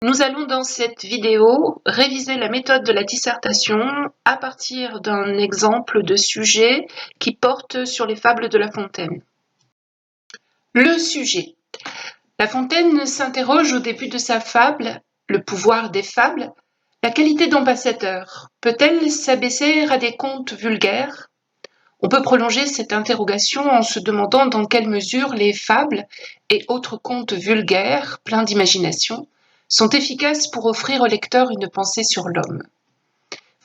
Nous allons dans cette vidéo réviser la méthode de la dissertation à partir d'un exemple de sujet qui porte sur les fables de La Fontaine. Le sujet. La Fontaine s'interroge au début de sa fable, le pouvoir des fables, la qualité d'ambassadeur. Peut-elle s'abaisser à des contes vulgaires? On peut prolonger cette interrogation en se demandant dans quelle mesure les fables et autres contes vulgaires, pleins d'imagination, sont efficaces pour offrir au lecteur une pensée sur l'homme.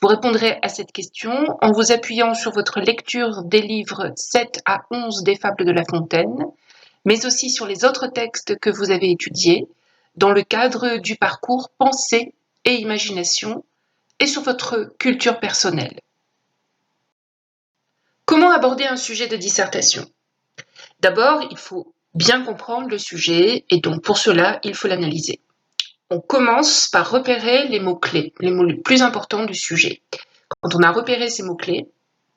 Vous répondrez à cette question en vous appuyant sur votre lecture des livres 7 à 11 des Fables de La Fontaine, mais aussi sur les autres textes que vous avez étudiés, dans le cadre du parcours Pensée et Imagination, et sur votre culture personnelle. Comment aborder un sujet de dissertation? D'abord, il faut bien comprendre le sujet et donc pour cela, il faut l'analyser. On commence par repérer les mots-clés, les mots les plus importants du sujet. Quand on a repéré ces mots-clés,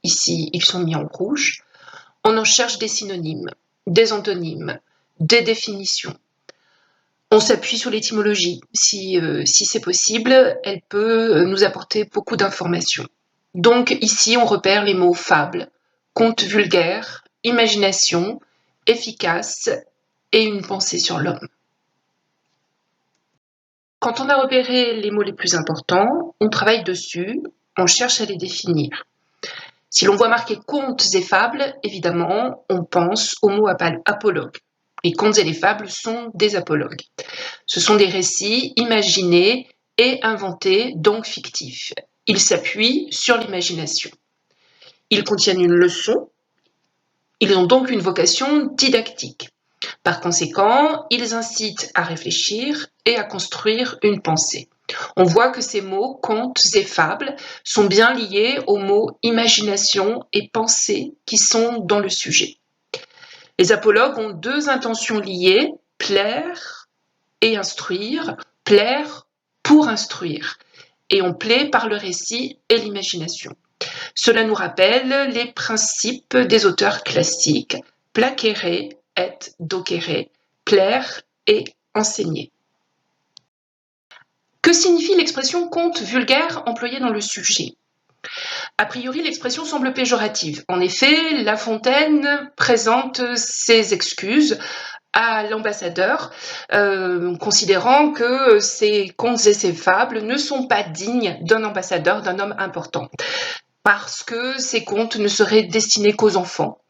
ici ils sont mis en rouge, on en cherche des synonymes, des antonymes, des définitions. On s'appuie sur l'étymologie. Si c'est possible, elle peut nous apporter beaucoup d'informations. Donc ici, on repère les mots fable, conte vulgaire, imagination, efficace et une pensée sur l'homme. Quand on a repéré les mots les plus importants, on travaille dessus, on cherche à les définir. Si l'on voit marqué contes et fables, évidemment, on pense au mot apologue. Les contes et les fables sont des apologues. Ce sont des récits imaginés et inventés, donc fictifs. Ils s'appuient sur l'imagination. Ils contiennent une leçon. Ils ont donc une vocation didactique. Par conséquent, ils incitent à réfléchir et à construire une pensée. On voit que ces mots, contes et fables, sont bien liés aux mots imagination et pensée qui sont dans le sujet. Les apologues ont deux intentions liées, plaire et instruire, plaire pour instruire. Et on plaît par le récit et l'imagination. Cela nous rappelle les principes des auteurs classiques, placere et docere, plaire et enseigner. Que signifie l'expression conte vulgaire employée dans le sujet? A priori, l'expression semble péjorative. En effet, La Fontaine présente ses excuses à l'ambassadeur, considérant que ces contes et ces fables ne sont pas dignes d'un ambassadeur, d'un homme important, parce que ces contes ne seraient destinés qu'aux enfants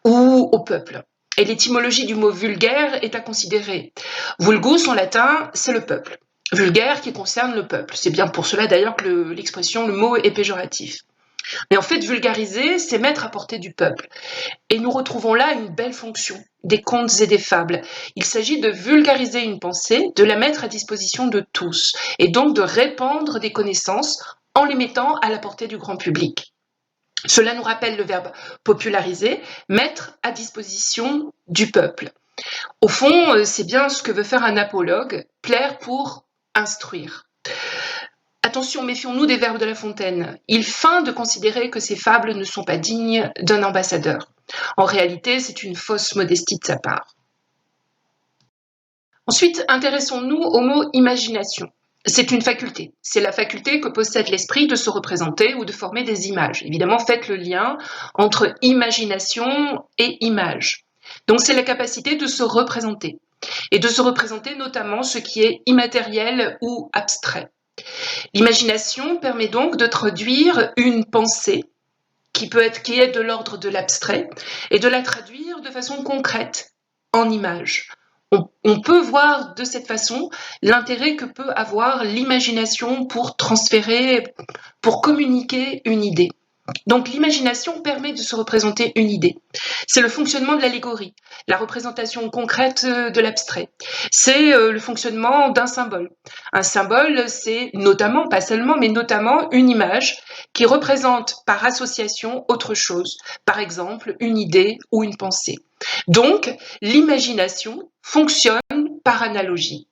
ou au peuple. Et l'étymologie du mot vulgaire est à considérer. Vulgus en latin, c'est le peuple. Vulgaire qui concerne le peuple. C'est bien pour cela d'ailleurs que l'expression, le mot est péjoratif. Mais en fait, vulgariser, c'est mettre à portée du peuple. Et nous retrouvons là une belle fonction des contes et des fables. Il s'agit de vulgariser une pensée, de la mettre à disposition de tous, et donc de répandre des connaissances en les mettant à la portée du grand public. Cela nous rappelle le verbe populariser, mettre à disposition du peuple. Au fond, c'est bien ce que veut faire un apologue, plaire pour instruire. Attention, méfions-nous des verbes de La Fontaine. Il feint de considérer que ces fables ne sont pas dignes d'un ambassadeur. En réalité, c'est une fausse modestie de sa part. Ensuite, intéressons-nous au mot imagination. C'est une faculté. C'est la faculté que possède l'esprit de se représenter ou de former des images. Évidemment, faites le lien entre imagination et image. Donc, c'est la capacité de se représenter. Et de se représenter notamment ce qui est immatériel ou abstrait. L'imagination permet donc de traduire une pensée qui est de l'ordre de l'abstrait et de la traduire de façon concrète en images. On peut voir de cette façon l'intérêt que peut avoir l'imagination pour transférer, pour communiquer une idée. Donc l'imagination permet de se représenter une idée. C'est le fonctionnement de l'allégorie, la représentation concrète de l'abstrait. C'est le fonctionnement d'un symbole. Un symbole, c'est notamment, pas seulement, mais notamment une image qui représente par association autre chose, par exemple une idée ou une pensée. Donc l'imagination fonctionne par analogie.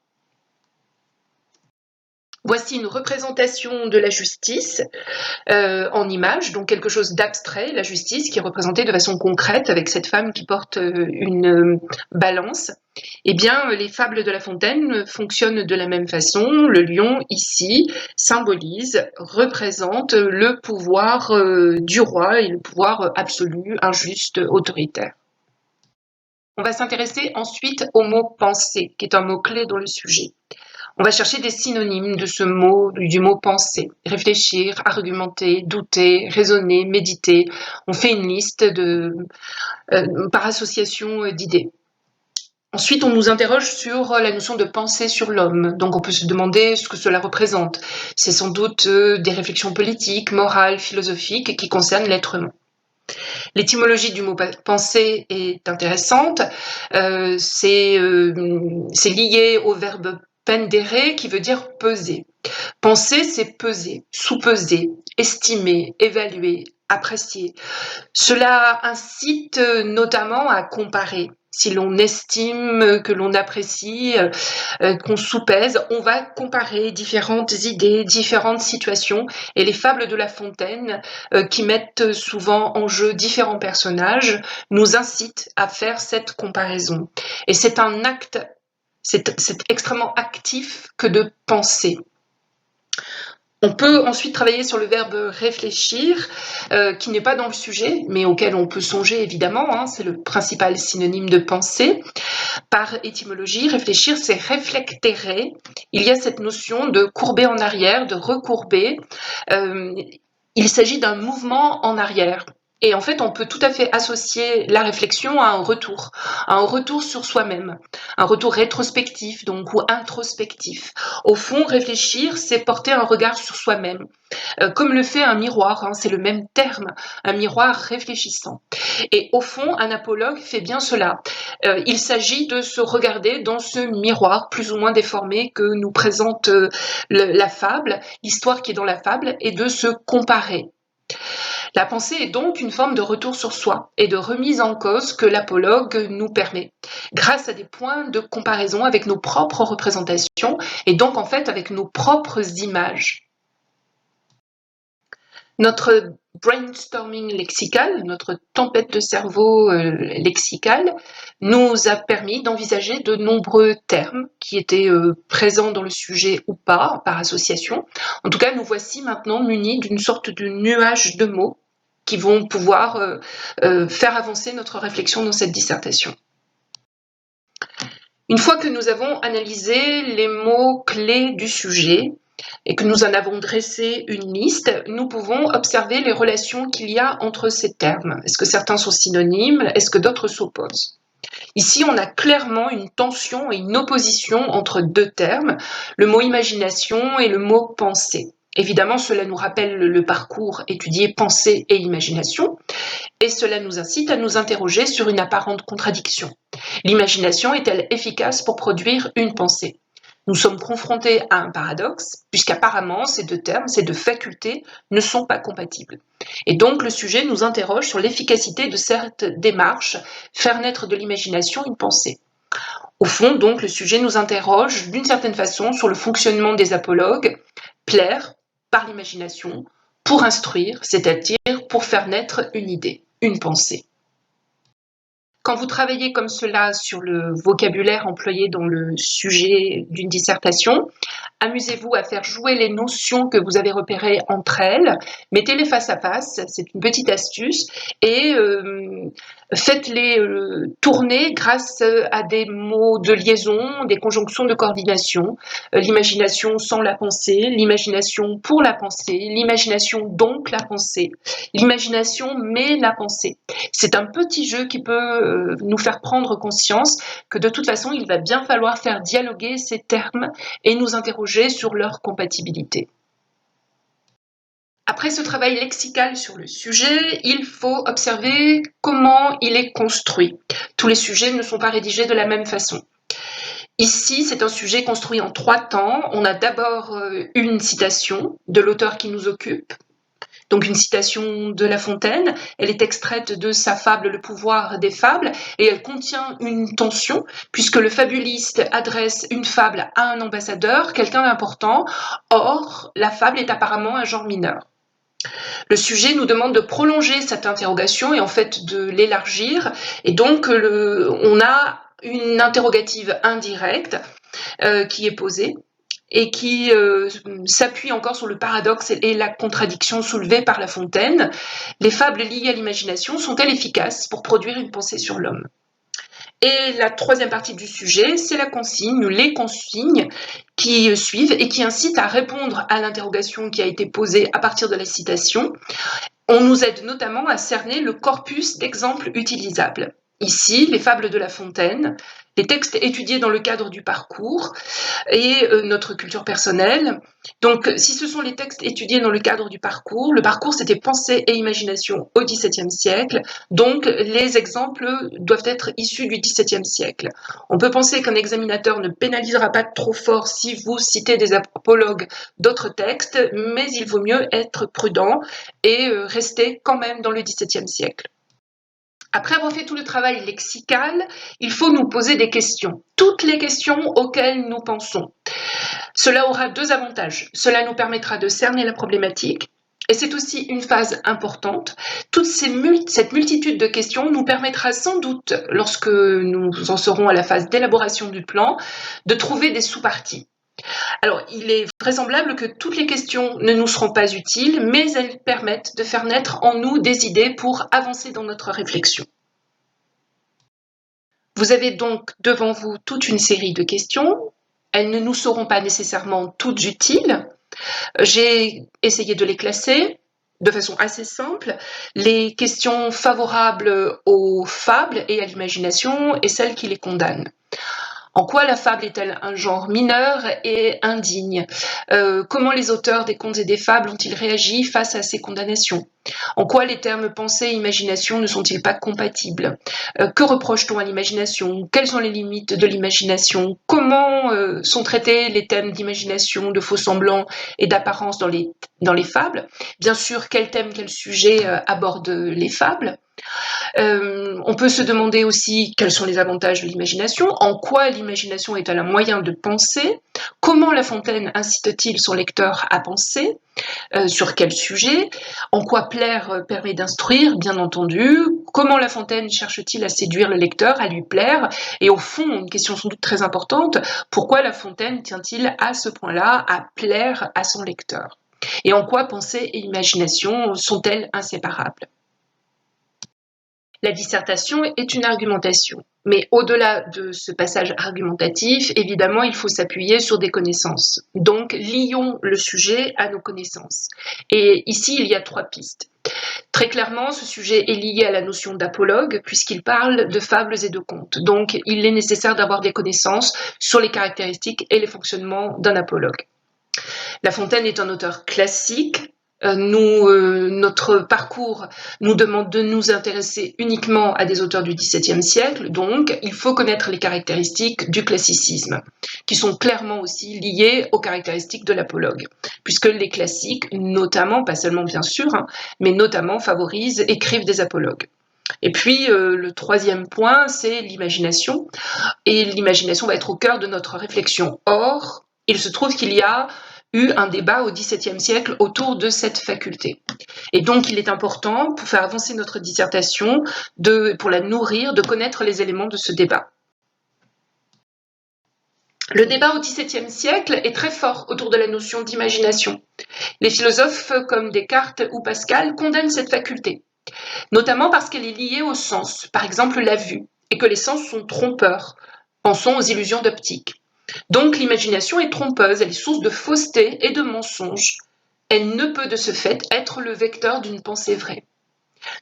Voici une représentation de la justice en image, donc quelque chose d'abstrait, la justice qui est représentée de façon concrète avec cette femme qui porte une balance. Eh bien, les fables de La Fontaine fonctionnent de la même façon. Le lion, ici, symbolise, représente le pouvoir du roi et le pouvoir absolu, injuste, autoritaire. On va s'intéresser ensuite au mot penser, qui est un mot-clé dans le sujet. On va chercher des synonymes de ce mot, du mot penser. Réfléchir, argumenter, douter, raisonner, méditer. On fait une liste par association d'idées. Ensuite, on nous interroge sur la notion de pensée sur l'homme. Donc, on peut se demander ce que cela représente. C'est sans doute des réflexions politiques, morales, philosophiques qui concernent l'être humain. L'étymologie du mot penser est intéressante. C'est lié au verbe pendere qui veut dire peser. Penser, c'est peser, sous-peser, estimer, évaluer, apprécier. Cela incite notamment à comparer. Si l'on estime, que l'on apprécie, qu'on sous-pèse, on va comparer différentes idées, différentes situations. Et les fables de La Fontaine, qui mettent souvent en jeu différents personnages, nous incitent à faire cette comparaison. Et c'est un acte, c'est extrêmement actif que de penser. On peut ensuite travailler sur le verbe réfléchir, qui n'est pas dans le sujet, mais auquel on peut songer évidemment, c'est le principal synonyme de penser. Par étymologie, réfléchir, c'est réflectere. Il y a cette notion de courber en arrière, de recourber. Il s'agit d'un mouvement en arrière. Et en fait, on peut tout à fait associer la réflexion à un retour sur soi-même, un retour rétrospectif donc ou introspectif. Au fond, réfléchir, c'est porter un regard sur soi-même, comme le fait un miroir, c'est le même terme, un miroir réfléchissant. Et au fond, un apologue fait bien cela. Il s'agit de se regarder dans ce miroir plus ou moins déformé que nous présente la fable, l'histoire qui est dans la fable, et de se comparer. La pensée est donc une forme de retour sur soi et de remise en cause que l'apologue nous permet, grâce à des points de comparaison avec nos propres représentations et donc en fait avec nos propres images. Notre brainstorming lexical, notre tempête de cerveau lexicale, nous a permis d'envisager de nombreux termes qui étaient présents dans le sujet ou pas, par association. En tout cas, nous voici maintenant munis d'une sorte de nuage de mots qui vont pouvoir faire avancer notre réflexion dans cette dissertation. Une fois que nous avons analysé les mots clés du sujet et que nous en avons dressé une liste, nous pouvons observer les relations qu'il y a entre ces termes. Est-ce que certains sont synonymes? Est-ce que d'autres s'opposent? Ici, on a clairement une tension et une opposition entre deux termes, le mot imagination et le mot pensée. Évidemment, cela nous rappelle le parcours étudié pensée et imagination, et cela nous incite à nous interroger sur une apparente contradiction. L'imagination est-elle efficace pour produire une pensée? Nous sommes confrontés à un paradoxe, puisqu'apparemment ces deux termes, ces deux facultés ne sont pas compatibles. Et donc le sujet nous interroge sur l'efficacité de cette démarche, faire naître de l'imagination une pensée. Au fond, donc, le sujet nous interroge d'une certaine façon sur le fonctionnement des apologues, plaire par l'imagination, pour instruire, c'est-à-dire pour faire naître une idée, une pensée. Quand vous travaillez comme cela sur le vocabulaire employé dans le sujet d'une dissertation, amusez-vous à faire jouer les notions que vous avez repérées entre elles, mettez-les face à face, c'est une petite astuce, et faites-les tourner grâce à des mots de liaison, des conjonctions de coordination, l'imagination sans la pensée, l'imagination pour la pensée, l'imagination donc la pensée, l'imagination mais la pensée. C'est un petit jeu qui peut nous faire prendre conscience que de toute façon, il va bien falloir faire dialoguer ces termes et nous interroger sur leur compatibilité. Après ce travail lexical sur le sujet, il faut observer comment il est construit. Tous les sujets ne sont pas rédigés de la même façon. Ici, c'est un sujet construit en 3 temps. On a d'abord une citation de l'auteur qui nous occupe, Donc une citation de La Fontaine, elle est extraite de sa fable Le pouvoir des fables et elle contient une tension puisque le fabuliste adresse une fable à un ambassadeur, quelqu'un d'important. Or, la fable est apparemment un genre mineur. Le sujet nous demande de prolonger cette interrogation et en fait de l'élargir. Et donc, on a une interrogative indirecte qui est posée et qui s'appuie encore sur le paradoxe et la contradiction soulevée par La Fontaine. Les fables liées à l'imagination sont-elles efficaces pour produire une pensée sur l'homme ? Et la troisième partie du sujet, c'est la consigne, les consignes qui suivent et qui incitent à répondre à l'interrogation qui a été posée à partir de la citation. On nous aide notamment à cerner le corpus d'exemples utilisables. Ici, les fables de La Fontaine, les textes étudiés dans le cadre du parcours et notre culture personnelle. Donc, si ce sont les textes étudiés dans le cadre du parcours, le parcours, c'était pensée et imagination au XVIIe siècle. Donc, les exemples doivent être issus du XVIIe siècle. On peut penser qu'un examinateur ne pénalisera pas trop fort si vous citez des apologues d'autres textes, mais il vaut mieux être prudent et rester quand même dans le XVIIe siècle. Après avoir fait tout le travail lexical, il faut nous poser des questions, toutes les questions auxquelles nous pensons. Cela aura deux avantages. Cela nous permettra de cerner la problématique, et c'est aussi une phase importante. Cette multitude de questions nous permettra sans doute, lorsque nous en serons à la phase d'élaboration du plan, de trouver des sous-parties. Alors, il est vraisemblable que toutes les questions ne nous seront pas utiles, mais elles permettent de faire naître en nous des idées pour avancer dans notre réflexion. Vous avez donc devant vous toute une série de questions. Elles ne nous seront pas nécessairement toutes utiles. J'ai essayé de les classer de façon assez simple. Les questions favorables aux fables et à l'imagination et celles qui les condamnent. En quoi la fable est-elle un genre mineur et indigne ? Comment les auteurs des contes et des fables ont-ils réagi face à ces condamnations ? En quoi les termes pensée et imagination ne sont-ils pas compatibles ? Que reproche-t-on à l'imagination ? Quelles sont les limites de l'imagination ? Comment sont traités les thèmes d'imagination, de faux-semblants et d'apparence dans les fables ? Bien sûr, quel thème, quel sujet abordent les fables ? On peut se demander aussi quels sont les avantages de l'imagination, en quoi l'imagination est-elle un moyen de penser, comment La Fontaine incite-t-il son lecteur à penser, sur quel sujet, en quoi plaire permet d'instruire, bien entendu, comment La Fontaine cherche-t-il à séduire le lecteur, à lui plaire, et au fond, une question sans doute très importante, pourquoi La Fontaine tient-il à ce point-là à plaire à son lecteur ? Et en quoi pensée et imagination sont-elles inséparables ? La dissertation est une argumentation, mais au-delà de ce passage argumentatif, évidemment, il faut s'appuyer sur des connaissances. Donc, lions le sujet à nos connaissances. Et ici, il y a trois pistes. Très clairement, ce sujet est lié à la notion d'apologue, puisqu'il parle de fables et de contes. Donc, il est nécessaire d'avoir des connaissances sur les caractéristiques et les fonctionnements d'un apologue. La Fontaine est un auteur classique. Notre parcours nous demande de nous intéresser uniquement à des auteurs du XVIIe siècle, donc il faut connaître les caractéristiques du classicisme, qui sont clairement aussi liées aux caractéristiques de l'apologue, puisque les classiques, notamment, pas seulement bien sûr, mais notamment écrivent des apologues. Et puis, le troisième point, c'est l'imagination, et l'imagination va être au cœur de notre réflexion. Or, il se trouve qu'il y a eu un débat au XVIIe siècle autour de cette faculté. Et donc, il est important, pour faire avancer notre dissertation, pour la nourrir, de connaître les éléments de ce débat. Le débat au XVIIe siècle est très fort autour de la notion d'imagination. Les philosophes comme Descartes ou Pascal condamnent cette faculté, notamment parce qu'elle est liée au sens, par exemple la vue, et que les sens sont trompeurs. Pensons aux illusions d'optique. Donc l'imagination est trompeuse, elle est source de fausseté et de mensonges. Elle ne peut de ce fait être le vecteur d'une pensée vraie.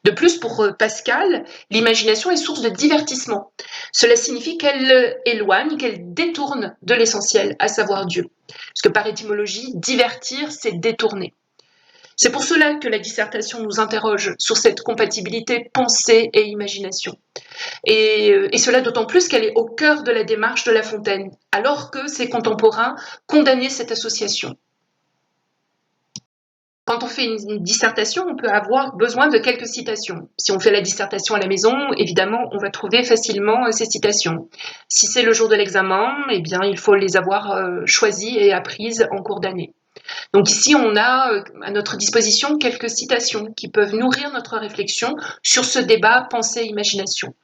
De plus, pour Pascal, l'imagination est source de divertissement. Cela signifie qu'elle éloigne, qu'elle détourne de l'essentiel, à savoir Dieu. Parce que par étymologie, divertir, c'est détourner. C'est pour cela que la dissertation nous interroge sur cette compatibilité pensée et imagination. Et cela d'autant plus qu'elle est au cœur de la démarche de La Fontaine, alors que ses contemporains condamnaient cette association. Quand on fait une dissertation, on peut avoir besoin de quelques citations. Si on fait la dissertation à la maison, évidemment, on va trouver facilement ces citations. Si c'est le jour de l'examen, eh bien, il faut les avoir choisies et apprises en cours d'année. Donc ici, on a à notre disposition quelques citations qui peuvent nourrir notre réflexion sur ce débat pensée-imagination.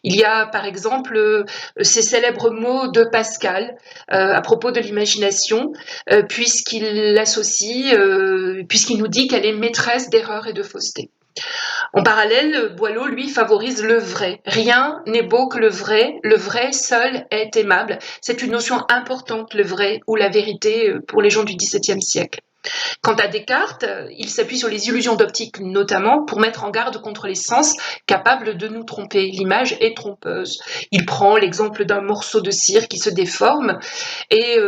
Il y a par exemple ces célèbres mots de Pascal à propos de l'imagination, puisqu'il nous dit qu'elle est maîtresse d'erreurs et de fausseté. En parallèle, Boileau, lui, favorise le vrai. Rien n'est beau que le vrai seul est aimable. C'est une notion importante, le vrai ou la vérité, pour les gens du XVIIe siècle. Quant à Descartes, il s'appuie sur les illusions d'optique notamment pour mettre en garde contre les sens capables de nous tromper. L'image est trompeuse. Il prend l'exemple d'un morceau de cire qui se déforme et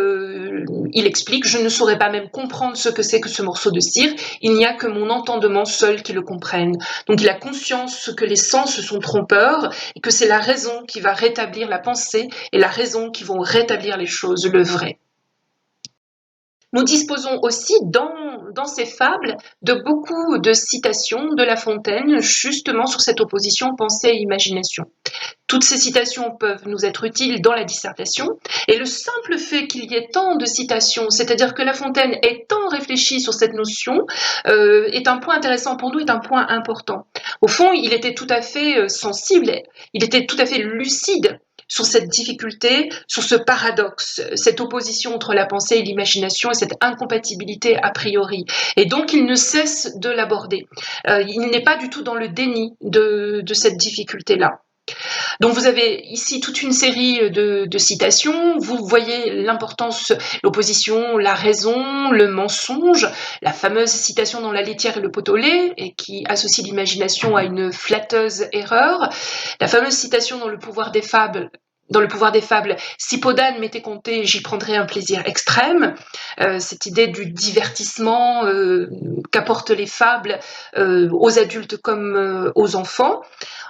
il explique « Je ne saurais pas même comprendre ce que c'est que ce morceau de cire, il n'y a que mon entendement seul qui le comprenne. » Donc il a conscience que les sens sont trompeurs et que c'est la raison qui va rétablir la pensée et la raison qui vont rétablir les choses, le vrai. Nous disposons aussi dans ces fables de beaucoup de citations de La Fontaine, justement sur cette opposition pensée et imagination. Toutes ces citations peuvent nous être utiles dans la dissertation, et le simple fait qu'il y ait tant de citations, c'est-à-dire que La Fontaine ait tant réfléchi sur cette notion, est un point intéressant pour nous, est un point important. Au fond, il était tout à fait sensible, il était tout à fait lucide sur cette difficulté, sur ce paradoxe, cette opposition entre la pensée et l'imagination et cette incompatibilité a priori. Et donc, il ne cesse de l'aborder. Il n'est pas du tout dans le déni de cette difficulté-là. Donc vous avez ici toute une série de citations, vous voyez l'importance, l'opposition, la raison, le mensonge, la fameuse citation dans La laitière et le pot au lait, et qui associe l'imagination à une flatteuse erreur, la fameuse citation dans Le pouvoir des fables, si Podane m'était compté, j'y prendrais un plaisir extrême. Cette idée du divertissement qu'apportent les fables aux adultes comme aux enfants.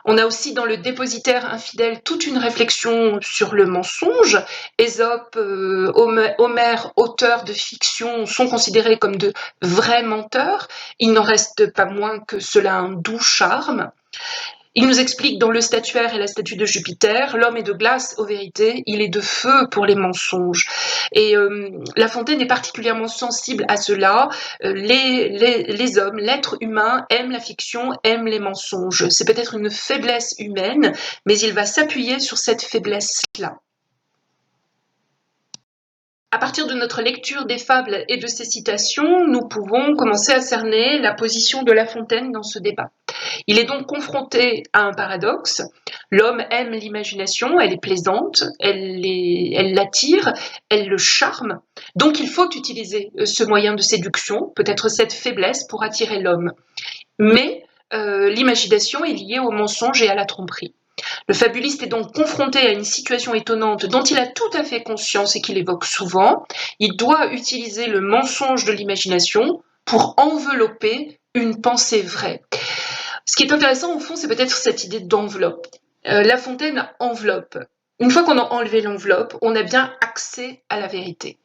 On a aussi dans Le dépositaire infidèle toute une réflexion sur le mensonge. Ésope, Homère, auteurs de fiction, sont considérés comme de vrais menteurs. Il n'en reste pas moins que cela a un doux charme. Il nous explique dans Le statuaire et la statue de Jupiter, l'homme est de glace aux vérités, il est de feu pour les mensonges. Et La Fontaine est particulièrement sensible à cela. Les hommes, l'être humain, aiment la fiction, aiment les mensonges. C'est peut-être une faiblesse humaine, mais il va s'appuyer sur cette faiblesse-là. À partir de notre lecture des fables et de ces citations, nous pouvons commencer à cerner la position de La Fontaine dans ce débat. Il est donc confronté à un paradoxe. L'homme aime l'imagination, elle est plaisante, elle l'attire, elle le charme. Donc il faut utiliser ce moyen de séduction, peut-être cette faiblesse pour attirer l'homme. Mais l'imagination est liée au mensonge et à la tromperie. Le fabuliste est donc confronté à une situation étonnante dont il a tout à fait conscience et qu'il évoque souvent. Il doit utiliser le mensonge de l'imagination pour envelopper une pensée vraie. Ce qui est intéressant au fond, c'est peut-être cette idée d'enveloppe. La Fontaine enveloppe. Une fois qu'on a enlevé l'enveloppe, on a bien accès à la vérité.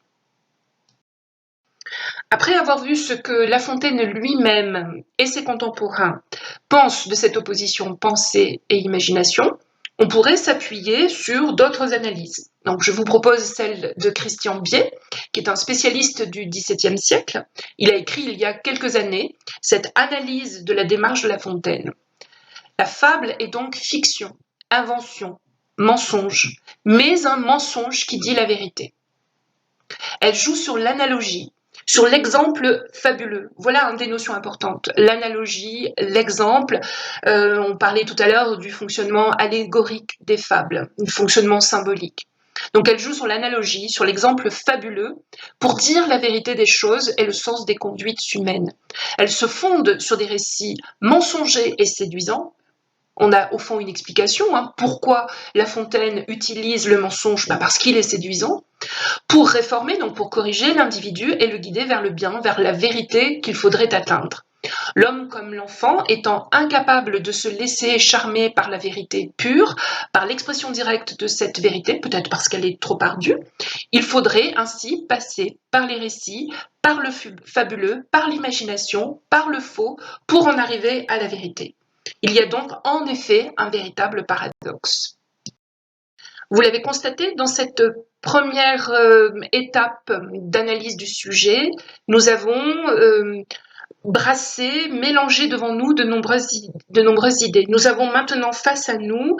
Après avoir vu ce que La Fontaine lui-même et ses contemporains pensent de cette opposition pensée et imagination, on pourrait s'appuyer sur d'autres analyses. Donc, je vous propose celle de Christian Biet, qui est un spécialiste du XVIIe siècle. Il a écrit il y a quelques années cette analyse de la démarche de La Fontaine. La fable est donc fiction, invention, mensonge, mais un mensonge qui dit la vérité. Elle joue sur l'analogie, sur l'exemple fabuleux. Voilà une des notions importantes. L'analogie, l'exemple. On parlait tout à l'heure du fonctionnement allégorique des fables, du fonctionnement symbolique. Donc elle joue sur l'analogie, sur l'exemple fabuleux, pour dire la vérité des choses et le sens des conduites humaines. Elle se fonde sur des récits mensongers et séduisants. On a au fond une explication. Pourquoi La Fontaine utilise le mensonge ? Parce qu'il est séduisant. Pour réformer, donc pour corriger l'individu et le guider vers le bien, vers la vérité qu'il faudrait atteindre. L'homme comme l'enfant étant incapable de se laisser charmer par la vérité pure, par l'expression directe de cette vérité, peut-être parce qu'elle est trop ardue, il faudrait ainsi passer par les récits, par le fabuleux, par l'imagination, par le faux, pour en arriver à la vérité. Il y a donc en effet un véritable paradoxe. Vous l'avez constaté, dans cette première étape d'analyse du sujet, nous avons brassé, mélangé devant nous de nombreuses idées. Nous avons maintenant face à nous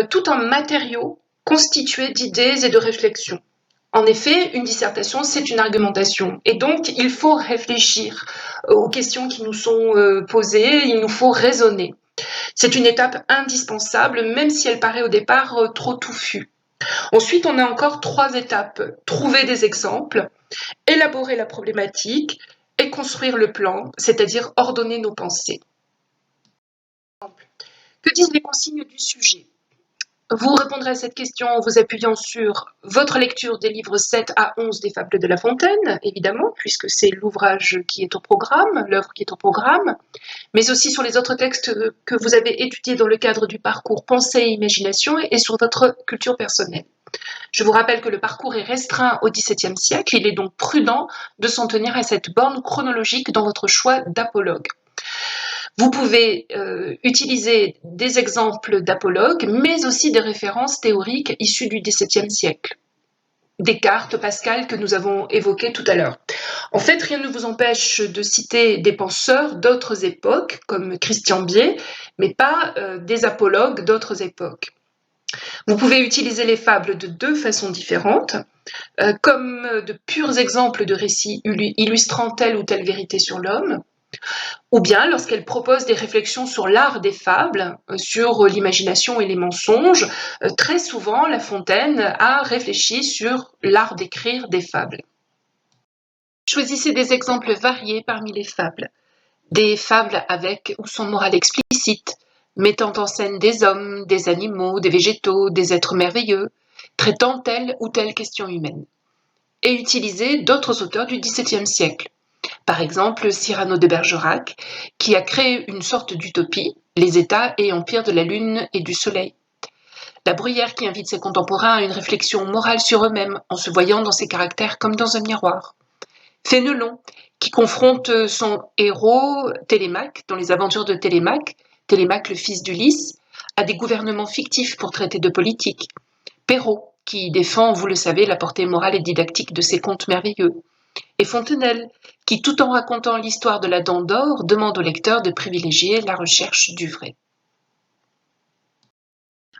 tout un matériau constitué d'idées et de réflexions. En effet, une dissertation, c'est une argumentation. Et donc, il faut réfléchir aux questions qui nous sont posées, il nous faut raisonner. C'est une étape indispensable, même si elle paraît au départ trop touffue. Ensuite, on a encore 3 étapes. Trouver des exemples, élaborer la problématique et construire le plan, c'est-à-dire ordonner nos pensées. Que disent les consignes du sujet ? Vous répondrez à cette question en vous appuyant sur votre lecture des livres 7 à 11 des Fables de La Fontaine, évidemment, puisque c'est l'ouvrage qui est au programme, l'œuvre qui est au programme, mais aussi sur les autres textes que vous avez étudiés dans le cadre du parcours Pensée et Imagination et sur votre culture personnelle. Je vous rappelle que le parcours est restreint au XVIIe siècle, il est donc prudent de s'en tenir à cette borne chronologique dans votre choix d'apologue. Vous pouvez utiliser des exemples d'apologues, mais aussi des références théoriques issues du XVIIe siècle. Descartes, Pascal, que nous avons évoqués tout à l'heure. En fait, rien ne vous empêche de citer des penseurs d'autres époques, comme Christian Bié, mais pas des apologues d'autres époques. Vous pouvez utiliser les fables de 2 façons différentes, comme de purs exemples de récits illustrant telle ou telle vérité sur l'homme, ou bien lorsqu'elle propose des réflexions sur l'art des fables, sur l'imagination et les mensonges. Très souvent, La Fontaine a réfléchi sur l'art d'écrire des fables. Choisissez des exemples variés parmi les fables. Des fables avec ou sans morale explicite, mettant en scène des hommes, des animaux, des végétaux, des êtres merveilleux, traitant telle ou telle question humaine. Et utilisez d'autres auteurs du XVIIe siècle. Par exemple, Cyrano de Bergerac, qui a créé une sorte d'utopie, les États et empires de la Lune et du Soleil. La Bruyère qui invite ses contemporains à une réflexion morale sur eux-mêmes, en se voyant dans ses caractères comme dans un miroir. Fénelon, qui confronte son héros, Télémaque, dans les aventures de Télémaque, Télémaque le fils d'Ulysse, à des gouvernements fictifs pour traiter de politique. Perrault, qui défend, vous le savez, la portée morale et didactique de ses contes merveilleux. Et Fontenelle, qui, tout en racontant l'histoire de la Dent d'Or, demande au lecteur de privilégier la recherche du vrai.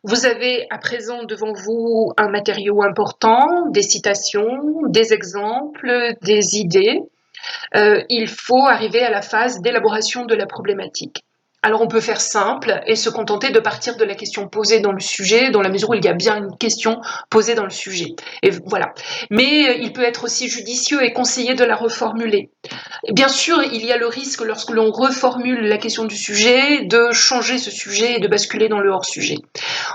Vous avez à présent devant vous un matériau important, des citations, des exemples, des idées. Il faut arriver à la phase d'élaboration de la problématique. Alors on peut faire simple et se contenter de partir de la question posée dans le sujet, dans la mesure où il y a bien une question posée dans le sujet. Et voilà. Mais il peut être aussi judicieux et conseillé de la reformuler. Bien sûr, il y a le risque, lorsque l'on reformule la question du sujet, de changer ce sujet et de basculer dans le hors-sujet.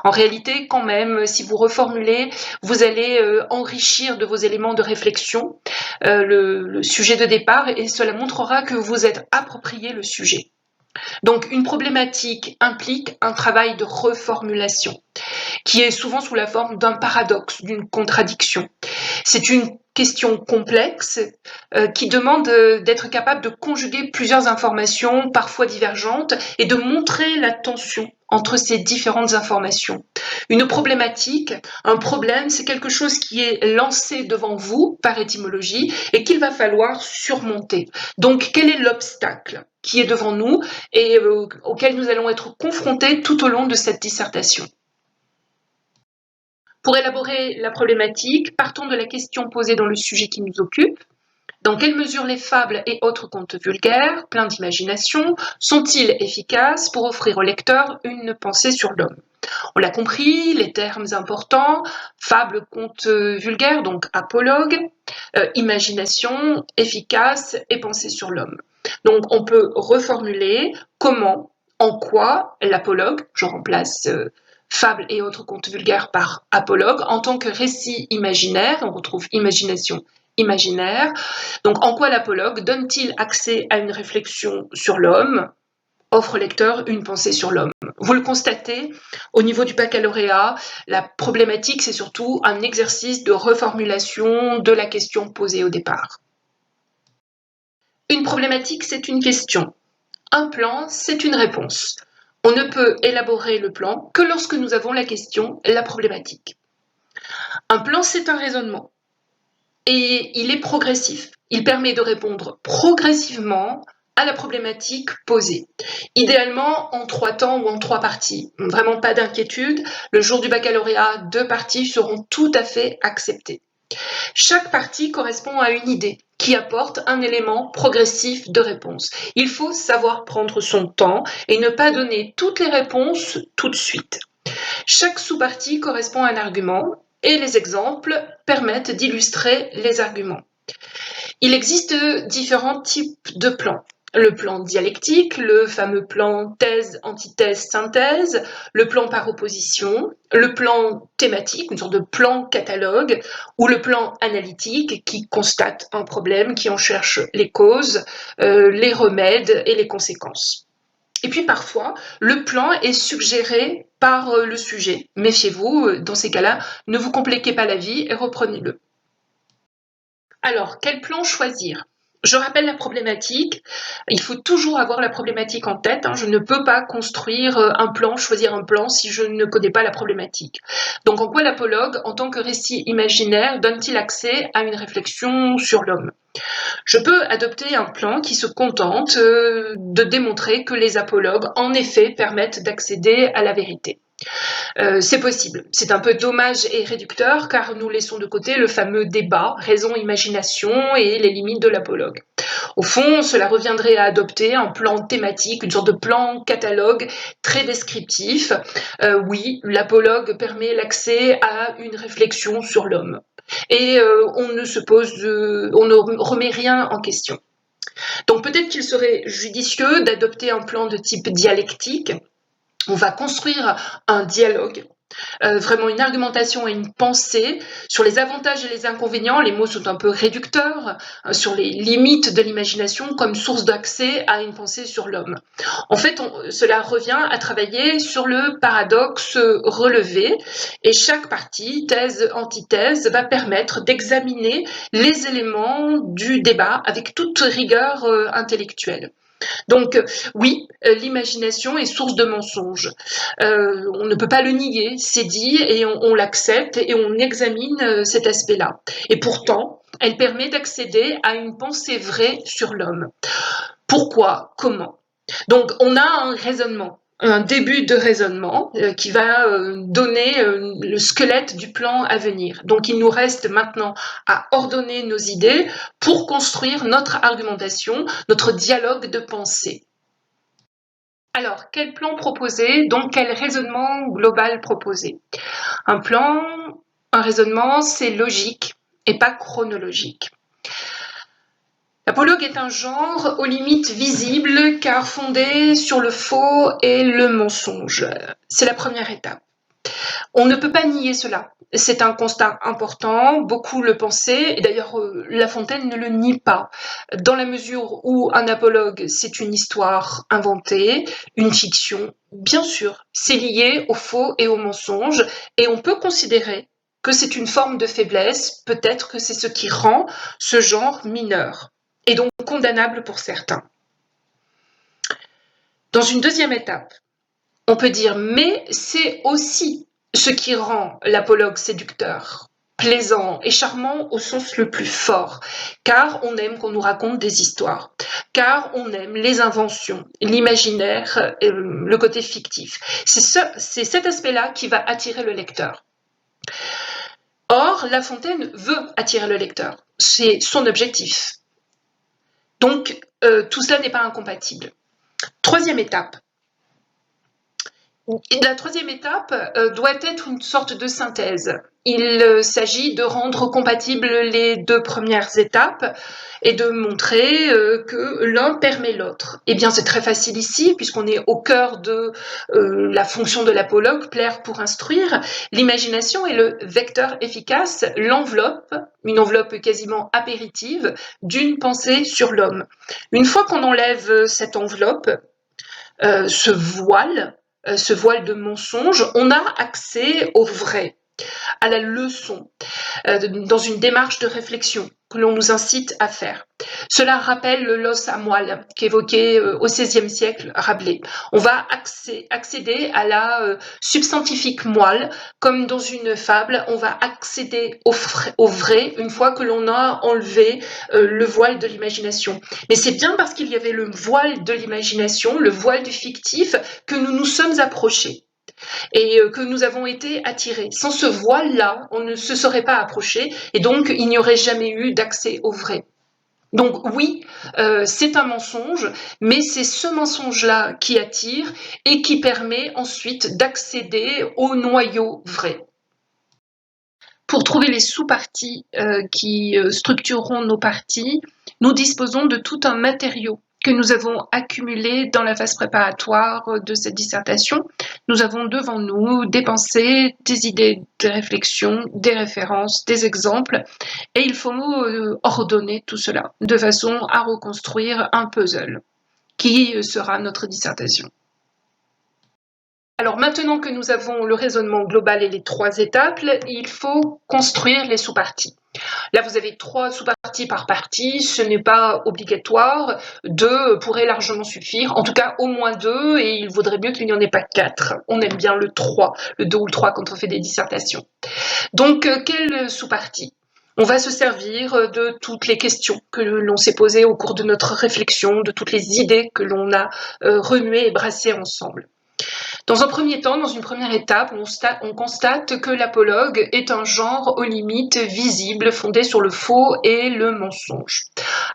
En réalité, quand même, si vous reformulez, vous allez enrichir de vos éléments de réflexion le sujet de départ et cela montrera que vous êtes approprié le sujet. Donc une problématique implique un travail de reformulation qui est souvent sous la forme d'un paradoxe, d'une contradiction. C'est une question complexe qui demande d'être capable de conjuguer plusieurs informations, parfois divergentes, et de montrer la tension entre ces différentes informations. Une problématique, un problème, c'est quelque chose qui est lancé devant vous par étymologie et qu'il va falloir surmonter. Donc, quel est l'obstacle qui est devant nous et auquel nous allons être confrontés tout au long de cette dissertation? Pour élaborer la problématique, partons de la question posée dans le sujet qui nous occupe. Dans quelle mesure les fables et autres contes vulgaires, pleins d'imagination, sont-ils efficaces pour offrir au lecteur une pensée sur l'homme ? On l'a compris, les termes importants, fable, conte vulgaire, donc apologue, imagination, efficace et pensée sur l'homme. Donc on peut reformuler comment, en quoi l'apologue, je remplace fable et autres contes vulgaires par apologue, en tant que récit imaginaire, on retrouve imagination imaginaire. Donc, en quoi l'apologue donne-t-il accès à une réflexion sur l'homme, offre au lecteur une pensée sur l'homme? Vous le constatez, au niveau du baccalauréat, la problématique, c'est surtout un exercice de reformulation de la question posée au départ. Une problématique, c'est une question. Un plan, c'est une réponse. On ne peut élaborer le plan que lorsque nous avons la question, la problématique. Un plan, c'est un raisonnement. Et il est progressif. Il permet de répondre progressivement à la problématique posée. Idéalement en 3 temps ou en 3 parties. Vraiment pas d'inquiétude. Le jour du baccalauréat, 2 parties seront tout à fait acceptées. Chaque partie correspond à une idée qui apporte un élément progressif de réponse. Il faut savoir prendre son temps et ne pas donner toutes les réponses tout de suite. Chaque sous-partie correspond à un argument et les exemples permettent d'illustrer les arguments. Il existe différents types de plans. Le plan dialectique, le fameux plan thèse, antithèse, synthèse, le plan par opposition, le plan thématique, une sorte de plan catalogue, ou le plan analytique qui constate un problème, qui en cherche les causes, les remèdes et les conséquences. Et puis parfois, le plan est suggéré par le sujet. Méfiez-vous, dans ces cas-là, ne vous compliquez pas la vie et reprenez-le. Alors, quel plan choisir? Je rappelle la problématique. Il faut toujours avoir la problématique en tête. Je ne peux pas construire un plan, choisir un plan si je ne connais pas la problématique. Donc, en quoi l'apologue, en tant que récit imaginaire, donne-t-il accès à une réflexion sur l'homme? Je peux adopter un plan qui se contente de démontrer que les apologues, en effet, permettent d'accéder à la vérité. C'est possible. C'est un peu dommage et réducteur car nous laissons de côté le fameux débat raison-imagination et les limites de l'apologue. Au fond, cela reviendrait à adopter un plan thématique, une sorte de plan catalogue très descriptif. Oui, l'apologue permet l'accès à une réflexion sur l'homme. Et on ne remet rien en question. Donc peut-être qu'il serait judicieux d'adopter un plan de type dialectique. On va construire un dialogue, vraiment une argumentation et une pensée sur les avantages et les inconvénients. Les mots sont un peu réducteurs, sur les limites de l'imagination comme source d'accès à une pensée sur l'homme. En fait, cela revient à travailler sur le paradoxe relevé et chaque partie, thèse, antithèse, va permettre d'examiner les éléments du débat avec toute rigueur intellectuelle. Donc oui, l'imagination est source de mensonges. On ne peut pas le nier, c'est dit et on l'accepte et on examine cet aspect-là. Et pourtant, elle permet d'accéder à une pensée vraie sur l'homme. Pourquoi? Comment? Donc on a un raisonnement, un début de raisonnement qui va donner le squelette du plan à venir. Donc il nous reste maintenant à ordonner nos idées pour construire notre argumentation, notre dialogue de pensée. Alors, quel plan proposer? Donc quel raisonnement global proposer? Un plan, un raisonnement, c'est logique et pas chronologique. L'apologue est un genre aux limites visibles car fondé sur le faux et le mensonge. C'est la première étape. On ne peut pas nier cela. C'est un constat important, beaucoup le pensaient, et d'ailleurs La Fontaine ne le nie pas, dans la mesure où un apologue, c'est une histoire inventée, une fiction. Bien sûr, c'est lié au faux et au mensonge, et on peut considérer que c'est une forme de faiblesse, peut-être que c'est ce qui rend ce genre mineur, et donc condamnable pour certains. Dans une deuxième étape, on peut dire mais c'est aussi ce qui rend l'apologue séducteur, plaisant et charmant au sens le plus fort, car on aime qu'on nous raconte des histoires, car on aime les inventions, l'imaginaire, le côté fictif. C'est cet aspect-là qui va attirer le lecteur. Or, La Fontaine veut attirer le lecteur, c'est son objectif. Donc, tout cela n'est pas incompatible. Troisième étape. La troisième étape doit être une sorte de synthèse. il s'agit de rendre compatibles les deux premières étapes et de montrer que l'un permet l'autre. Eh bien, c'est très facile ici, puisqu'on est au cœur de la fonction de l'apologue, plaire pour instruire. L'imagination est le vecteur efficace, l'enveloppe, une enveloppe quasiment apéritive, d'une pensée sur l'homme. Une fois qu'on enlève cette enveloppe, ce voile de mensonge, on a accès au vrai, à la leçon, dans une démarche de réflexion que l'on nous incite à faire. Cela rappelle l'os à moelle qu'évoquait au XVIe siècle Rabelais. On va accéder à la substantifique moelle, comme dans une fable, on va accéder au vrai une fois que l'on a enlevé le voile de l'imagination. Mais c'est bien parce qu'il y avait le voile de l'imagination, le voile du fictif, que nous nous sommes approchés et que nous avons été attirés. Sans ce voile-là, on ne se serait pas approché et donc il n'y aurait jamais eu d'accès au vrai. Donc oui, c'est un mensonge, mais c'est ce mensonge-là qui attire et qui permet ensuite d'accéder au noyau vrai. Pour trouver les sous-parties qui structureront nos parties, nous disposons de tout un matériau que nous avons accumulé dans la phase préparatoire de cette dissertation. Nous avons devant nous des pensées, des idées, des réflexions, des références, des exemples, et il faut ordonner tout cela de façon à reconstruire un puzzle qui sera notre dissertation. Alors maintenant que nous avons le raisonnement global et les trois étapes, il faut construire les sous-parties. Là, vous avez 3 sous-parties par partie, ce n'est pas obligatoire, 2 pourrait largement suffire, en tout cas au moins 2, et il vaudrait mieux qu'il n'y en ait pas 4. On aime bien le 3, le 2 ou le 3 quand on fait des dissertations. Donc, quelle sous-partie ? On va se servir de toutes les questions que l'on s'est posées au cours de notre réflexion, de toutes les idées que l'on a remuées et brassées ensemble. Dans un premier temps, dans une première étape, on constate que l'apologue est un genre aux limites visibles fondé sur le faux et le mensonge.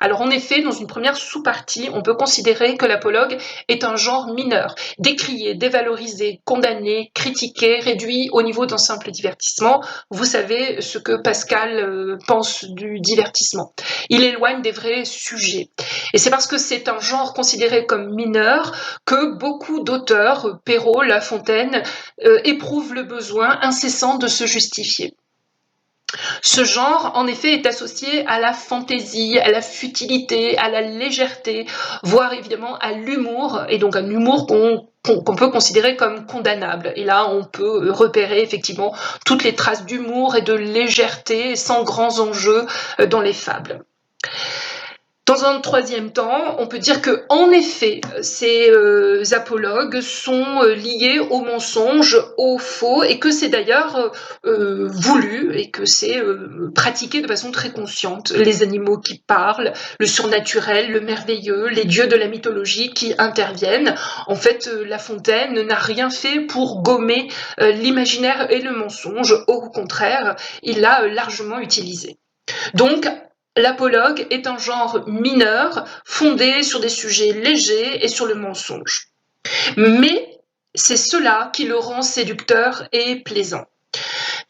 Alors en effet, dans une première sous-partie, on peut considérer que l'apologue est un genre mineur, décrié, dévalorisé, condamné, critiqué, réduit au niveau d'un simple divertissement. Vous savez ce que Pascal pense du divertissement. Il éloigne des vrais sujets. Et c'est parce que c'est un genre considéré comme mineur que beaucoup d'auteurs, Perrault, La Fontaine, éprouvent le besoin incessant de se justifier. Ce genre, en effet, est associé à la fantaisie, à la futilité, à la légèreté, voire évidemment à l'humour, et donc un humour qu'on peut considérer comme condamnable. Et là, on peut repérer effectivement toutes les traces d'humour et de légèreté sans grands enjeux dans les fables. Dans un troisième temps, on peut dire que, en effet, ces apologues sont liés au mensonge, au faux, et que c'est d'ailleurs voulu et que c'est pratiqué de façon très consciente. Les animaux qui parlent, le surnaturel, le merveilleux, les dieux de la mythologie qui interviennent. En fait, La Fontaine n'a rien fait pour gommer l'imaginaire et le mensonge. Au contraire, il l'a largement utilisé. Donc, l'apologue est un genre mineur, fondé sur des sujets légers et sur le mensonge. Mais c'est cela qui le rend séducteur et plaisant.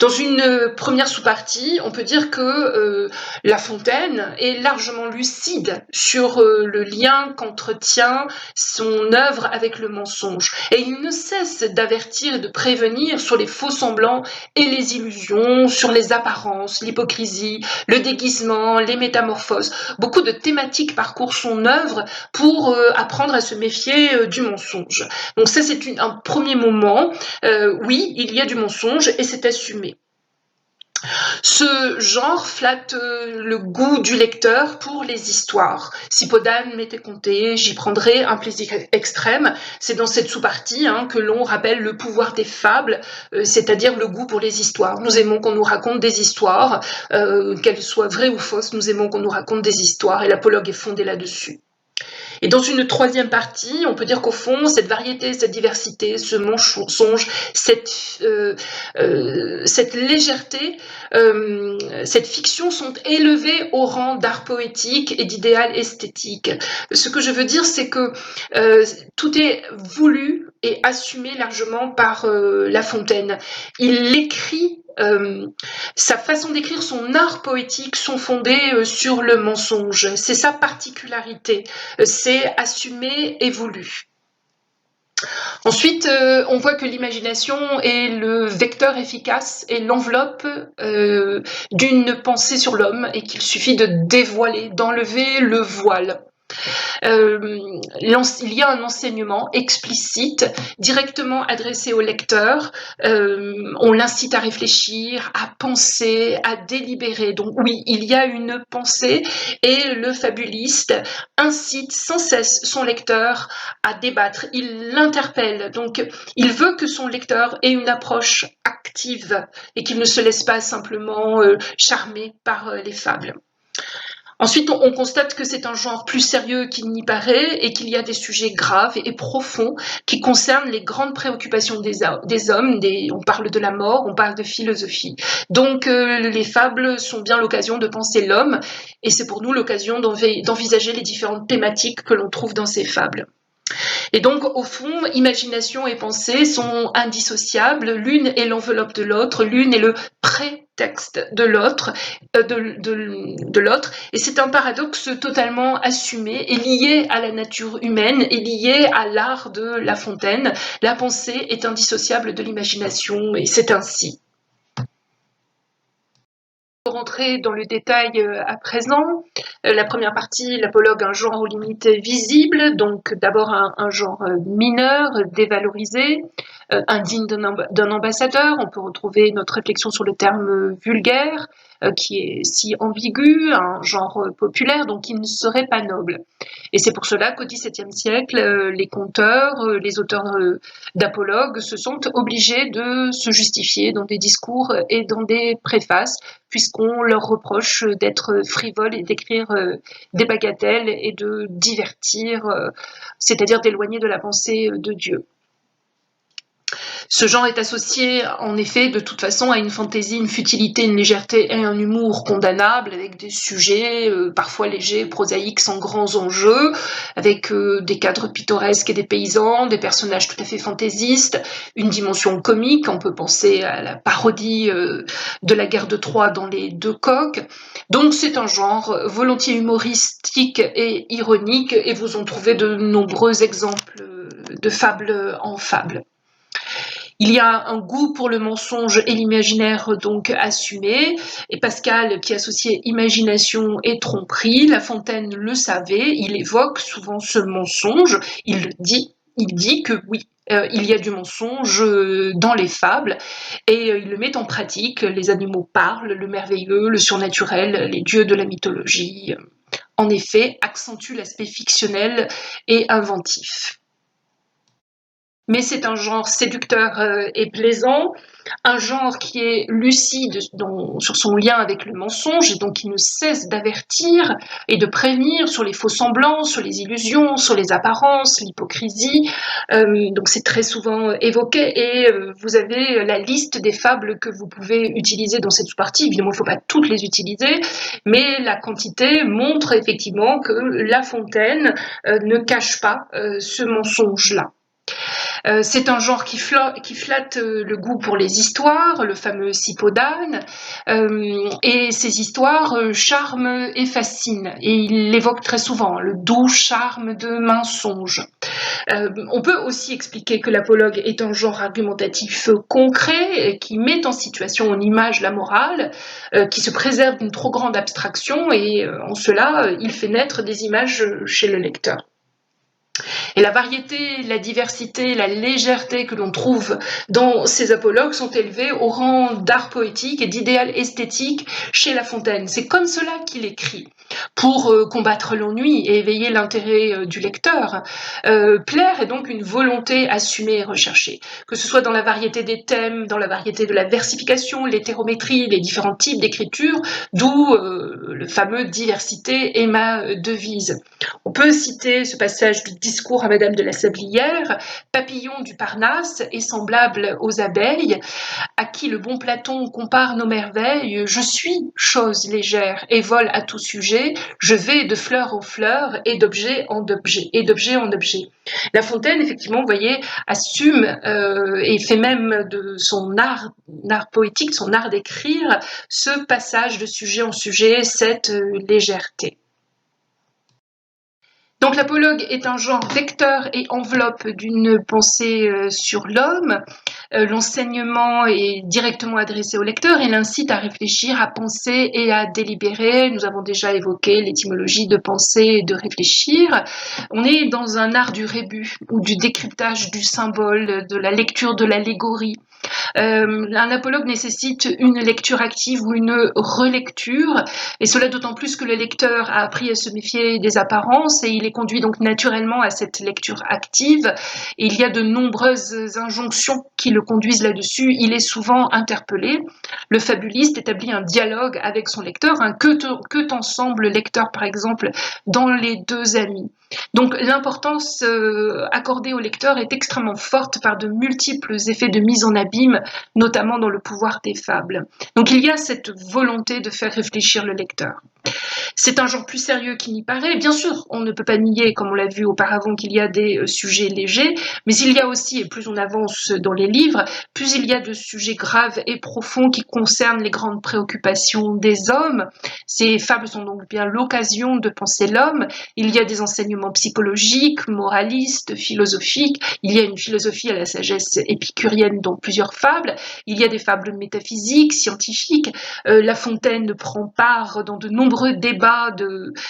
Dans une première sous-partie, on peut dire que La Fontaine est largement lucide sur le lien qu'entretient son œuvre avec le mensonge. Et il ne cesse d'avertir et de prévenir sur les faux-semblants et les illusions, sur les apparences, l'hypocrisie, le déguisement, les métamorphoses. Beaucoup de thématiques parcourent son œuvre pour apprendre à se méfier du mensonge. Donc ça, c'est un premier moment. Oui, il y a du mensonge et c'est assumé. Ce genre flatte le goût du lecteur pour les histoires. Si Podane m'était conté, j'y prendrais un plaisir extrême. C'est dans cette sous-partie que l'on rappelle le pouvoir des fables, c'est-à-dire le goût pour les histoires. Nous aimons qu'on nous raconte des histoires, qu'elles soient vraies ou fausses, nous aimons qu'on nous raconte des histoires, et l'apologue est fondé là-dessus. Et dans une troisième partie, on peut dire qu'au fond, cette variété, cette diversité, ce mensonge, cette légèreté cette fiction sont élevées au rang d'art poétique et d'idéal esthétique. Ce que je veux dire, c'est que tout est voulu et assumé largement par La Fontaine. Il écrit sa façon d'écrire, son art poétique sont fondés sur le mensonge. C'est sa particularité. C'est assumé et voulu. Ensuite, on voit que l'imagination est le vecteur efficace et l'enveloppe d'une pensée sur l'homme et qu'il suffit de dévoiler, d'enlever le voile. Il y a un enseignement explicite directement adressé au lecteur. On l'incite à réfléchir, à penser, à délibérer. Donc oui, il y a une pensée et le fabuliste incite sans cesse son lecteur à débattre. Il l'interpelle. Donc il veut que son lecteur ait une approche active et qu'il ne se laisse pas simplement charmer par les fables. Ensuite, on constate que c'est un genre plus sérieux qu'il n'y paraît et qu'il y a des sujets graves et profonds qui concernent les grandes préoccupations des hommes. On parle de la mort, on parle de philosophie. Donc, les fables sont bien l'occasion de penser l'homme et c'est pour nous l'occasion d'envisager les différentes thématiques que l'on trouve dans ces fables. Et donc, au fond, imagination et pensée sont indissociables. L'une est l'enveloppe de l'autre, l'une est le prétexte de l'autre, et c'est un paradoxe totalement assumé et lié à la nature humaine et lié à l'art de La Fontaine. La pensée est indissociable de l'imagination, et c'est ainsi. Pour rentrer dans le détail à présent, la première partie, l'apologue, un genre aux limites visibles, donc d'abord un genre mineur, dévalorisé, indigne d'un ambassadeur. On peut retrouver notre réflexion sur le terme vulgaire, qui est si ambigu, un genre populaire, donc qui ne serait pas noble. Et c'est pour cela qu'au XVIIe siècle, les conteurs, les auteurs d'apologues se sentent obligés de se justifier dans des discours et dans des préfaces, puisqu'on leur reproche d'être frivoles et d'écrire des bagatelles et de divertir, c'est-à-dire d'éloigner de la pensée de Dieu. Ce genre est associé, en effet, de toute façon, à une fantaisie, une futilité, une légèreté et un humour condamnables, avec des sujets parfois légers, prosaïques, sans grands enjeux, avec des cadres pittoresques et des paysans, des personnages tout à fait fantaisistes, une dimension comique. On peut penser à la parodie de la guerre de Troie dans Les Deux Coqs. Donc c'est un genre volontiers humoristique et ironique, et vous en trouvez de nombreux exemples de fables en fables. Il y a un goût pour le mensonge et l'imaginaire donc assumé, et Pascal qui associait imagination et tromperie, La Fontaine le savait, il évoque souvent ce mensonge, il dit que oui, il y a du mensonge dans les fables, et il le met en pratique. Les animaux parlent, le merveilleux, le surnaturel, les dieux de la mythologie, en effet, accentuent l'aspect fictionnel et inventif. Mais c'est un genre séducteur et plaisant, un genre qui est lucide sur son lien avec le mensonge, et donc qui ne cesse d'avertir et de prévenir sur les faux semblants, sur les illusions, sur les apparences, l'hypocrisie. Donc c'est très souvent évoqué, et vous avez la liste des fables que vous pouvez utiliser dans cette sous-partie. Évidemment, il ne faut pas toutes les utiliser, mais la quantité montre effectivement que La Fontaine ne cache pas ce mensonge-là. C'est un genre qui flatte le goût pour les histoires, le fameux Cipollone, et ces histoires charment et fascinent, et il l'évoque très souvent, le doux charme de mensonge. On peut aussi expliquer que l'apologue est un genre argumentatif concret, qui met en situation, en image, la morale, qui se préserve d'une trop grande abstraction, et en cela, il fait naître des images chez le lecteur. Et la variété, la diversité, la légèreté que l'on trouve dans ces apologues sont élevés au rang d'art poétique et d'idéal esthétique chez La Fontaine. C'est comme cela qu'il écrit. pour combattre l'ennui et éveiller l'intérêt du lecteur. Plaire est donc une volonté assumée et recherchée, que ce soit dans la variété des thèmes, dans la variété de la versification, l'hétérométrie, les différents types d'écriture, d'où le fameux diversité est ma devise. On peut citer ce passage du discours à Madame de la Sablière: papillon du Parnasse et semblable aux abeilles, à qui le bon Platon compare nos merveilles, je suis chose légère et vole à tout sujet, je vais de fleur en fleur et d'objet en objet, et d'objet en objet. La Fontaine, effectivement, vous voyez, assume et fait même de son art poétique, son art d'écrire, ce passage de sujet en sujet, cette légèreté. Donc l'apologue est un genre vecteur et enveloppe d'une pensée sur l'homme. L'enseignement est directement adressé au lecteur, il incite à réfléchir, à penser et à délibérer. Nous avons déjà évoqué l'étymologie de penser et de réfléchir. On est dans un art du rébus ou du décryptage du symbole, de la lecture de l'allégorie. Un apologue nécessite une lecture active ou une relecture, et cela d'autant plus que le lecteur a appris à se méfier des apparences et il est conduit donc naturellement à cette lecture active. Et il y a de nombreuses injonctions qui le conduisent là-dessus. Il est souvent interpellé. Le fabuliste établit un dialogue avec son lecteur, que t'ensemble lecteur par exemple dans Les Deux Amis. Donc l'importance accordée au lecteur est extrêmement forte par de multiples effets de mise en abîme, notamment dans Le pouvoir des fables. Donc il y a cette volonté de faire réfléchir le lecteur. C'est un genre plus sérieux qui n'y paraît. Bien sûr, on ne peut pas nier, comme on l'a vu auparavant, qu'il y a des sujets légers, mais il y a aussi, et plus on avance dans les livres, plus il y a de sujets graves et profonds qui concernent les grandes préoccupations des hommes. Ces fables sont donc bien l'occasion de penser l'homme. Il y a des enseignements psychologiques, moralistes, philosophiques. Il y a une philosophie à la sagesse épicurienne dans plusieurs fables. Il y a des fables métaphysiques, scientifiques. La Fontaine prend part dans de nombreux débats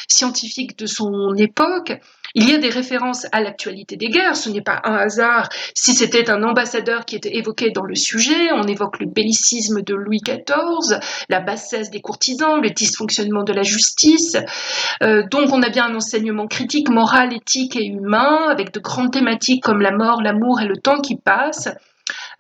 scientifiques de son époque. Il y a des références à l'actualité des guerres, ce n'est pas un hasard si c'était un ambassadeur qui était évoqué dans le sujet. On évoque le bellicisme de Louis XIV, la bassesse des courtisans, le dysfonctionnement de la justice. Donc on a bien un enseignement critique, moral, éthique et humain, avec de grandes thématiques comme la mort, l'amour et le temps qui passe.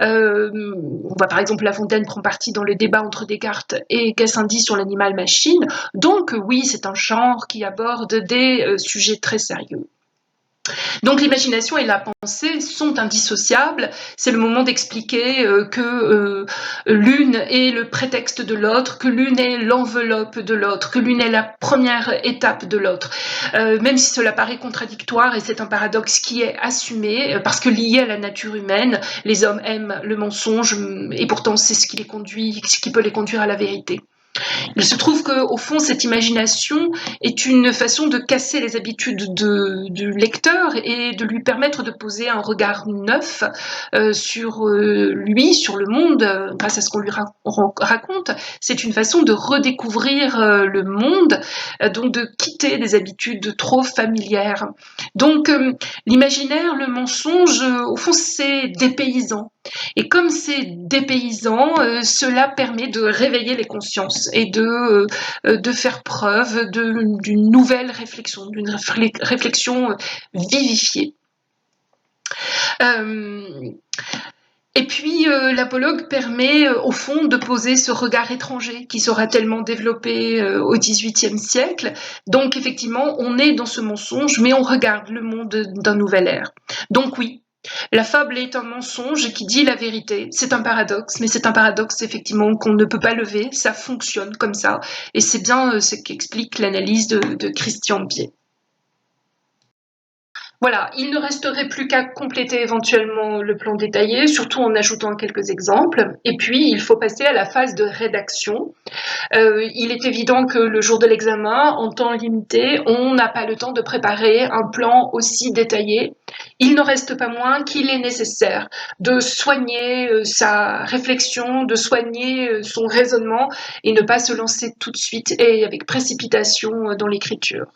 On voit par exemple La Fontaine prend parti dans le débat entre Descartes et Gassendi sur l'animal-machine. Donc oui, c'est un genre qui aborde des sujets très sérieux. Donc l'imagination et la pensée sont indissociables. C'est le moment d'expliquer que l'une est le prétexte de l'autre, que l'une est l'enveloppe de l'autre, que l'une est la première étape de l'autre. Même si cela paraît contradictoire, et c'est un paradoxe qui est assumé, parce que lié à la nature humaine, les hommes aiment le mensonge, et pourtant c'est ce qui peut les conduire à la vérité. Il se trouve qu'au fond, cette imagination est une façon de casser les habitudes du lecteur et de lui permettre de poser un regard neuf sur lui, sur le monde, grâce à ce qu'on lui raconte. C'est une façon de redécouvrir le monde, donc de quitter des habitudes trop familières. Donc l'imaginaire, le mensonge, au fond, c'est dépaysant. Et comme c'est dépaysant, cela permet de réveiller les consciences et de faire preuve d'une nouvelle réflexion, d'une réflexion vivifiée. Et puis l'apologue permet au fond de poser ce regard étranger qui sera tellement développé au XVIIIe siècle. Donc effectivement, on est dans ce mensonge, mais on regarde le monde d'un nouvel ère. Donc oui, la fable est un mensonge qui dit la vérité. C'est un paradoxe, mais c'est un paradoxe effectivement qu'on ne peut pas lever. Ça fonctionne comme ça. Et c'est bien ce qu'explique l'analyse de Christian Bier. Voilà, il ne resterait plus qu'à compléter éventuellement le plan détaillé, surtout en ajoutant quelques exemples. Et puis, il faut passer à la phase de rédaction. Il est évident que le jour de l'examen, en temps limité, on n'a pas le temps de préparer un plan aussi détaillé. Il n'en reste pas moins qu'il est nécessaire de soigner sa réflexion, de soigner son raisonnement et ne pas se lancer tout de suite et avec précipitation dans l'écriture.